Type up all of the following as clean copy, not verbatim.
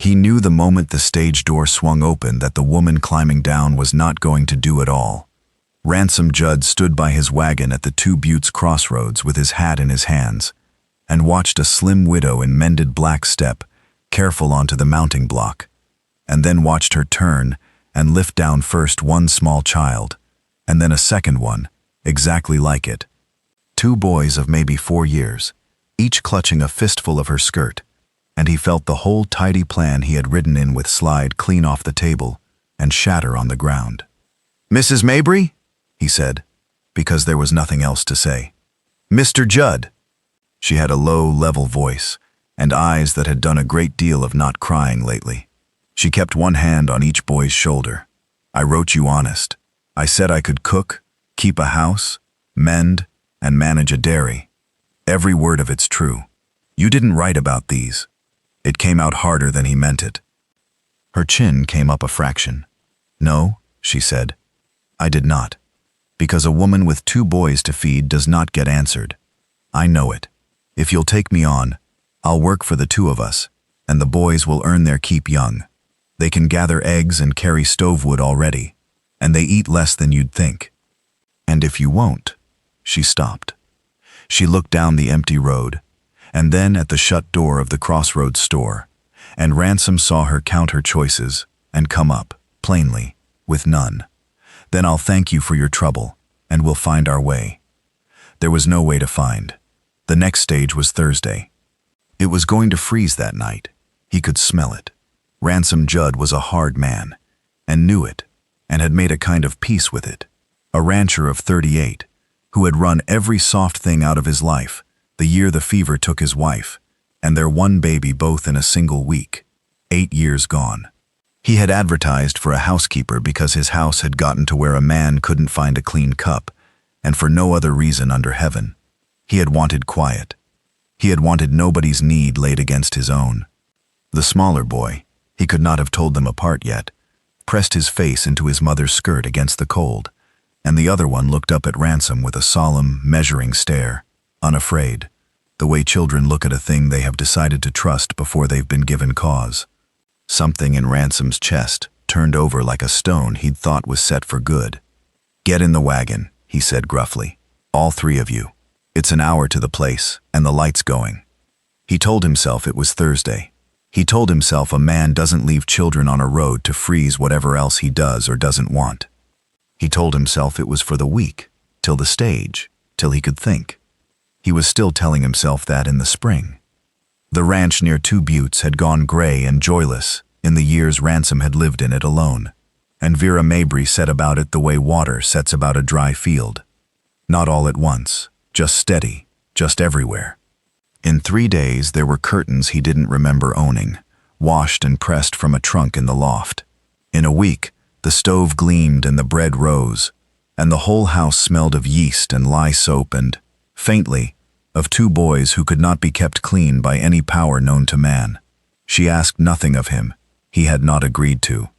He knew the moment the stage door swung open that the woman climbing down was not going to do it all. Ransom Judd stood by his wagon at the Two Buttes crossroads with his hat in his hands and watched a slim widow in mended black step careful onto the mounting block, and then watched her turn and lift down first one small child and then a second one, exactly like it. Two boys of maybe 4 years, each clutching a fistful of her skirt, and he felt the whole tidy plan he had ridden in with slide clean off the table and shatter on the ground. "Mrs. Mabry?" he said, because there was nothing else to say. "Mr. Judd." She had a low, level voice and eyes that had done a great deal of not crying lately. She kept one hand on each boy's shoulder. "I wrote you honest. I said I could cook, keep a house, mend, and manage a dairy. Every word of it's true. You didn't write about these." It came out harder than he meant it. Her chin came up a fraction. "No," she said, "I did not. Because a woman with 2 boys to feed does not get answered. I know it. If you'll take me on, I'll work for the 2 of us, and the boys will earn their keep young. They can gather eggs and carry stovewood already, and they eat less than you'd think. And if you won't..." She stopped. She looked down the empty road, and then at the shut door of the Crossroads store, and Ransom saw her count her choices and come up, plainly, with none. "Then I'll thank you for your trouble, and we'll find our way." There was no way to find. The next stage was Thursday. It was going to freeze that night. He could smell it. Ransom Judd was a hard man, and knew it, and had made a kind of peace with it. A rancher of 38, who had run every soft thing out of his life, the year the fever took his wife, and their one baby both in a single week. 8 years gone. He had advertised for a housekeeper because his house had gotten to where a man couldn't find a clean cup, and for no other reason under heaven. He had wanted quiet. He had wanted nobody's need laid against his own. The smaller boy, he could not have told them apart yet, pressed his face into his mother's skirt against the cold, and the other one looked up at Ransom with a solemn, measuring stare, unafraid, the way children look at a thing they have decided to trust before they've been given cause. Something in Ransom's chest turned over like a stone he'd thought was set for good. "Get in the wagon," he said gruffly. "All 3 of you. It's an hour to the place, and the light's going." He told himself it was Thursday. He told himself a man doesn't leave children on a road to freeze whatever else he does or doesn't want. He told himself it was for the week, till the stage, till he could think. He was still telling himself that in the spring. The ranch near Two Buttes had gone gray and joyless in the years Ransom had lived in it alone, and Vera Mabry set about it the way water sets about a dry field. Not all at once, just steady, just everywhere. In 3 days there were curtains he didn't remember owning, washed and pressed from a trunk in the loft. In a week, the stove gleamed and the bread rose, and the whole house smelled of yeast and lye soap and, faintly, of 2 boys who could not be kept clean by any power known to man. She asked nothing of him he had not agreed to.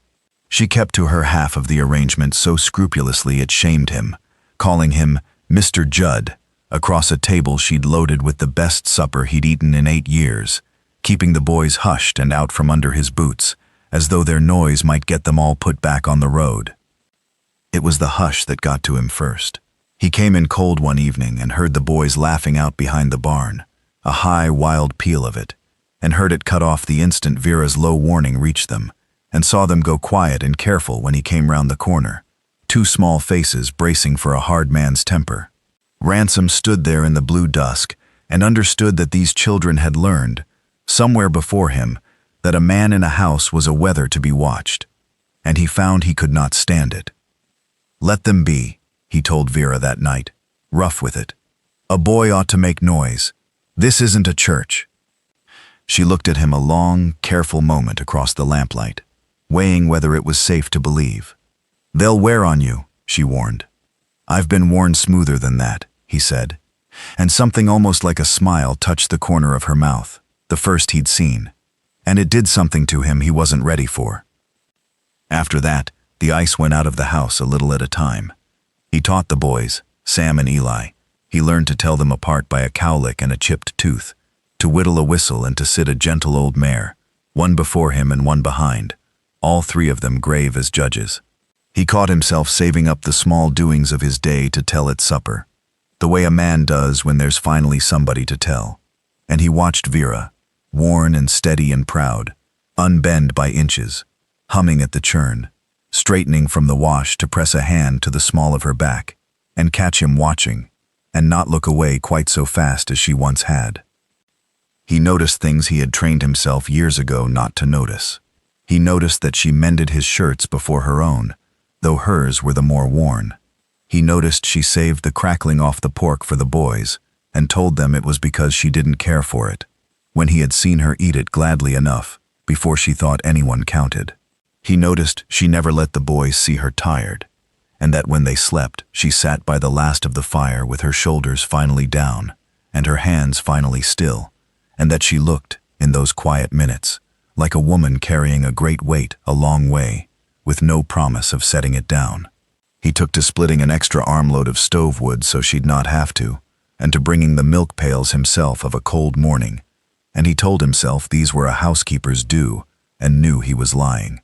She kept to her half of the arrangement so scrupulously it shamed him, calling him Mr. Judd across a table she'd loaded with the best supper he'd eaten in 8 years, keeping the boys hushed and out from under his boots, as though their noise might get them all put back on the road. It was the hush that got to him first. He came in cold one evening and heard the boys laughing out behind the barn, a high, wild peal of it, and heard it cut off the instant Vera's low warning reached them, and saw them go quiet and careful when he came round the corner, 2 small faces bracing for a hard man's temper. Ransom stood there in the blue dusk and understood that these children had learned, somewhere before him, that a man in a house was a weather to be watched, and he found he could not stand it. "Let them be," he told Vera that night, rough with it. "A boy ought to make noise. This isn't a church." She looked at him a long, careful moment across the lamplight, weighing whether it was safe to believe. "They'll wear on you," she warned. "I've been worn smoother than that," he said, and something almost like a smile touched the corner of her mouth, the first he'd seen, and it did something to him he wasn't ready for. After that, the ice went out of the house a little at a time. He taught the boys, Sam and Eli. He learned to tell them apart by a cowlick and a chipped tooth, to whittle a whistle and to sit a gentle old mare, one before him and one behind, all three of them grave as judges. He caught himself saving up the small doings of his day to tell at supper, the way a man does when there's finally somebody to tell. And he watched Vera, worn and steady and proud, unbend by inches, humming at the churn, straightening from the wash to press a hand to the small of her back, and catch him watching, and not look away quite so fast as she once had. He noticed things he had trained himself years ago not to notice. He noticed that she mended his shirts before her own, though hers were the more worn. He noticed she saved the crackling off the pork for the boys, and told them it was because she didn't care for it, when he had seen her eat it gladly enough, before she thought anyone counted. He noticed she never let the boys see her tired, and that when they slept, she sat by the last of the fire with her shoulders finally down, and her hands finally still, and that she looked, in those quiet minutes, like a woman carrying a great weight a long way, with no promise of setting it down. He took to splitting an extra armload of stove wood so she'd not have to, and to bringing the milk pails himself of a cold morning, and he told himself these were a housekeeper's due, and knew he was lying.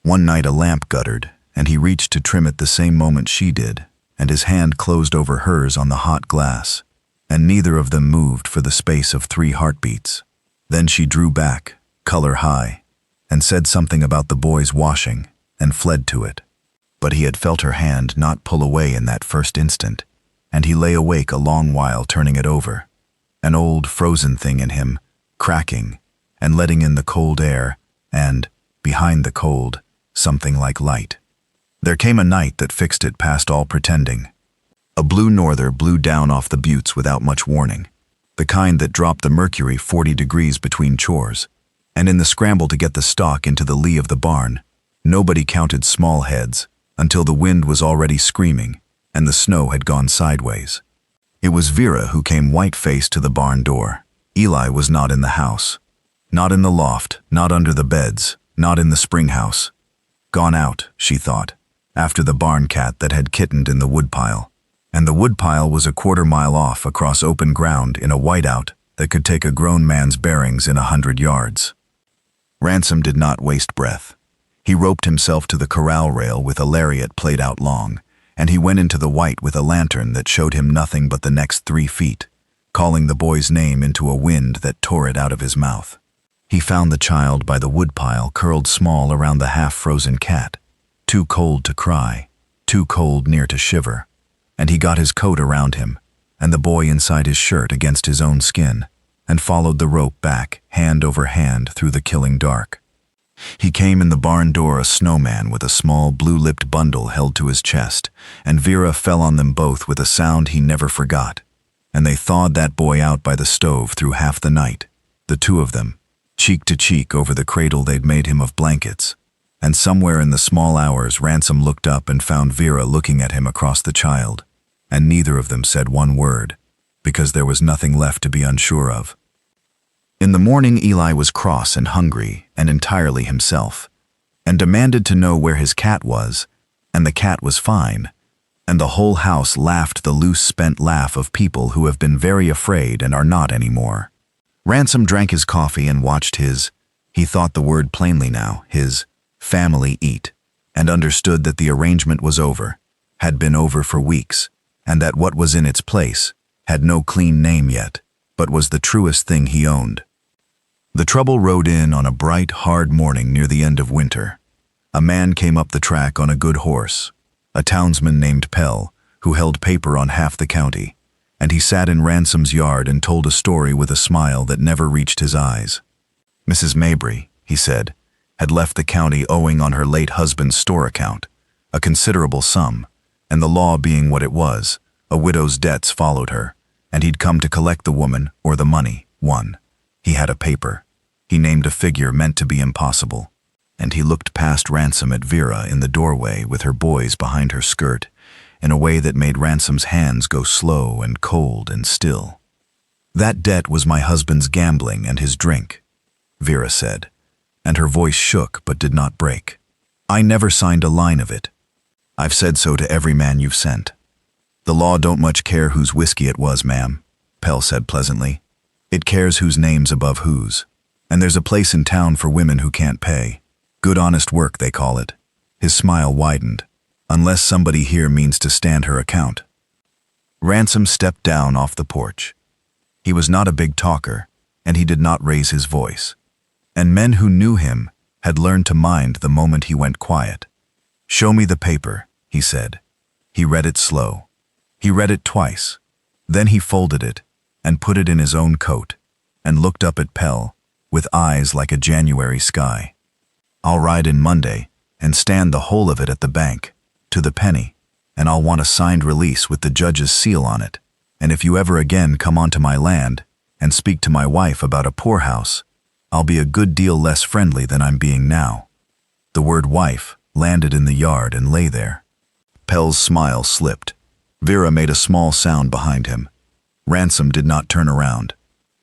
One night a lamp guttered, and he reached to trim it the same moment she did, and his hand closed over hers on the hot glass, and neither of them moved for the space of 3 heartbeats. Then she drew back, color high, and said something about the boys washing, and fled to it. But he had felt her hand not pull away in that first instant, and he lay awake a long while turning it over, an old frozen thing in him, cracking, and letting in the cold air, and, behind the cold, something like light. There came a night that fixed it past all pretending. A blue norther blew down off the buttes without much warning, the kind that dropped the mercury 40 degrees between chores, and in the scramble to get the stock into the lee of the barn, nobody counted small heads until the wind was already screaming and the snow had gone sideways. It was Vera who came white-faced to the barn door. Eli was not in the house. Not in the loft, not under the beds, not in the spring house. Gone out, she thought, after the barn cat that had kittened in the woodpile. And the woodpile was a quarter-mile off across open ground in a whiteout that could take a grown man's bearings in 100 yards. Ransom did not waste breath. He roped himself to the corral rail with a lariat played out long, and he went into the white with a lantern that showed him nothing but the next 3 feet, calling the boy's name into a wind that tore it out of his mouth. He found the child by the woodpile curled small around the half-frozen cat, too cold to cry, too cold near to shiver, and he got his coat around him, and the boy inside his shirt against his own skin, and followed the rope back, hand over hand, through the killing dark. He came in the barn door a snowman with a small blue-lipped bundle held to his chest, and Vera fell on them both with a sound he never forgot, and they thawed that boy out by the stove through half the night, the two of them, cheek to cheek over the cradle they'd made him of blankets, and somewhere in the small hours Ransom looked up and found Vera looking at him across the child, and neither of them said one word, because there was nothing left to be unsure of. In the morning Eli was cross and hungry and entirely himself, and demanded to know where his cat was, and the cat was fine, and the whole house laughed the loose spent laugh of people who have been very afraid and are not anymore. Ransom drank his coffee and watched he thought the word plainly now, his family eat, and understood that the arrangement was over, had been over for weeks, and that what was in its place had no clean name yet, but was the truest thing he owned. The trouble rode in on a bright, hard morning near the end of winter. A man came up the track on a good horse, a townsman named Pell, who held paper on half the county, and he sat in Ransom's yard and told a story with a smile that never reached his eyes. Mrs. Mabry, he said, had left the county owing on her late husband's store account, a considerable sum, and the law being what it was, a widow's debts followed her, and he'd come to collect the woman or the money, one. He had a paper. He named a figure meant to be impossible, and he looked past Ransom at Vera in the doorway with her boys behind her skirt, in a way that made Ransom's hands go slow and cold and still. "That debt was my husband's gambling and his drink," Vera said, and her voice shook but did not break. "I never signed a line of it. I've said so to every man you've sent." "The law don't much care whose whiskey it was, ma'am," Pell said pleasantly. "It cares whose name's above whose. And there's a place in town for women who can't pay. Good honest work, they call it. His smile widened. Unless somebody here means to stand her account. Ransom stepped down off the porch. He was not a big talker, and he did not raise his voice. And men who knew him had learned to mind the moment he went quiet. "Show me the paper," he said. He read it slow. He read it twice. Then he folded it and put it in his own coat and looked up at Pell with eyes like a January sky. "I'll ride in Monday and stand the whole of it at the bank, to the penny, and I'll want a signed release with the judge's seal on it. And if you ever again come onto my land and speak to my wife about a poorhouse, I'll be a good deal less friendly than I'm being now." The word wife landed in the yard and lay there. Pell's smile slipped. Vera made a small sound behind him. Ransom did not turn around.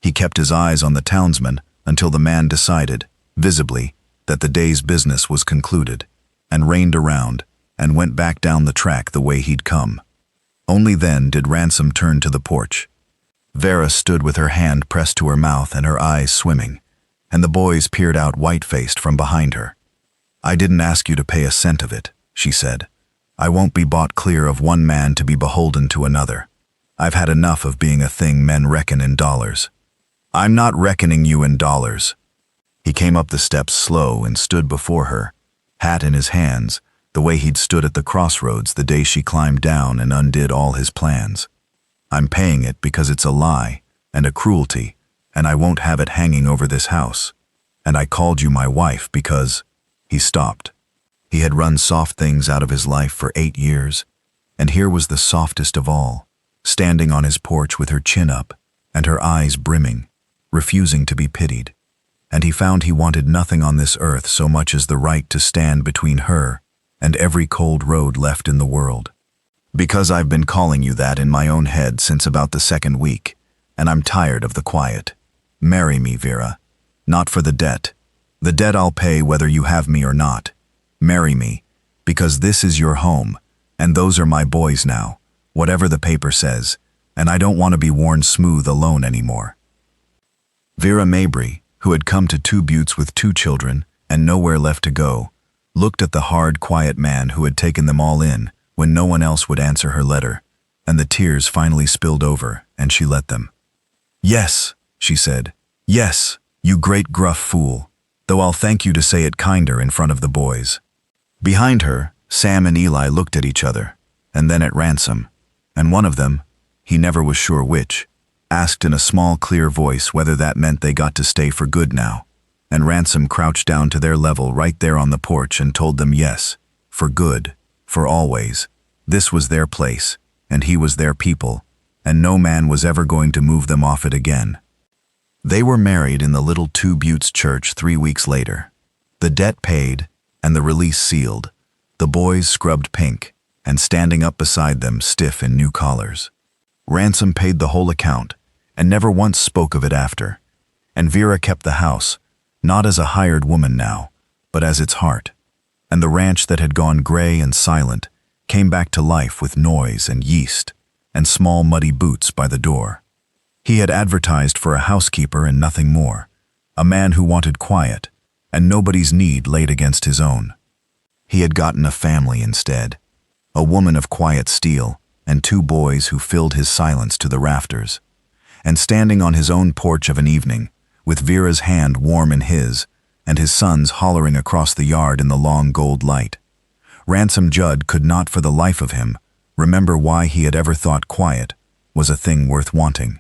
He kept his eyes on the townsman until the man decided, visibly, that the day's business was concluded, and reined around and went back down the track the way he'd come. Only then did Ransom turn to the porch. Vera stood with her hand pressed to her mouth and her eyes swimming, and the boys peered out white-faced from behind her. "I didn't ask you to pay a cent of it," she said. "I won't be bought clear of one man to be beholden to another. I've had enough of being a thing men reckon in dollars." "I'm not reckoning you in dollars." He came up the steps slow and stood before her, hat in his hands, the way he'd stood at the crossroads the day she climbed down and undid all his plans. "I'm paying it because it's a lie and a cruelty, and I won't have it hanging over this house. And I called you my wife because—" He stopped. He had run soft things out of his life for 8 years, and here was the softest of all, standing on his porch with her chin up and her eyes brimming, refusing to be pitied. And he found he wanted nothing on this earth so much as the right to stand between her and every cold road left in the world. "Because I've been calling you that in my own head since about the 2nd week, and I'm tired of the quiet. Marry me, Vera. Not for the debt. The debt I'll pay whether you have me or not. Marry me, because this is your home, and those are my boys now, whatever the paper says, and I don't want to be worn smooth alone anymore." Vera Mabry, who had come to 2 Buttes with 2 children and nowhere left to go, looked at the hard, quiet man who had taken them all in when no one else would answer her letter, and the tears finally spilled over, and she let them. "Yes," she said. "Yes, you great gruff fool, though I'll thank you to say it kinder in front of the boys." Behind her, Sam and Eli looked at each other, and then at Ransom, and one of them, he never was sure which, asked in a small, clear voice whether that meant they got to stay for good now, and Ransom crouched down to their level right there on the porch and told them yes, for good, for always. This was their place, and he was their people, and no man was ever going to move them off it again. They were married in the little 2 Buttes church 3 weeks later. The debt paid, and the release sealed, the boys scrubbed pink, and standing up beside them stiff in new collars. Ransom paid the whole account, and never once spoke of it after, and Vera kept the house, not as a hired woman now, but as its heart, and the ranch that had gone gray and silent came back to life with noise and yeast and small muddy boots by the door. He had advertised for a housekeeper and nothing more, a man who wanted quiet, and nobody's need laid against his own. He had gotten a family instead, a woman of quiet steel and 2 boys who filled his silence to the rafters. And standing on his own porch of an evening, with Vera's hand warm in his, and his sons hollering across the yard in the long gold light, Ransom Judd could not for the life of him remember why he had ever thought quiet was a thing worth wanting.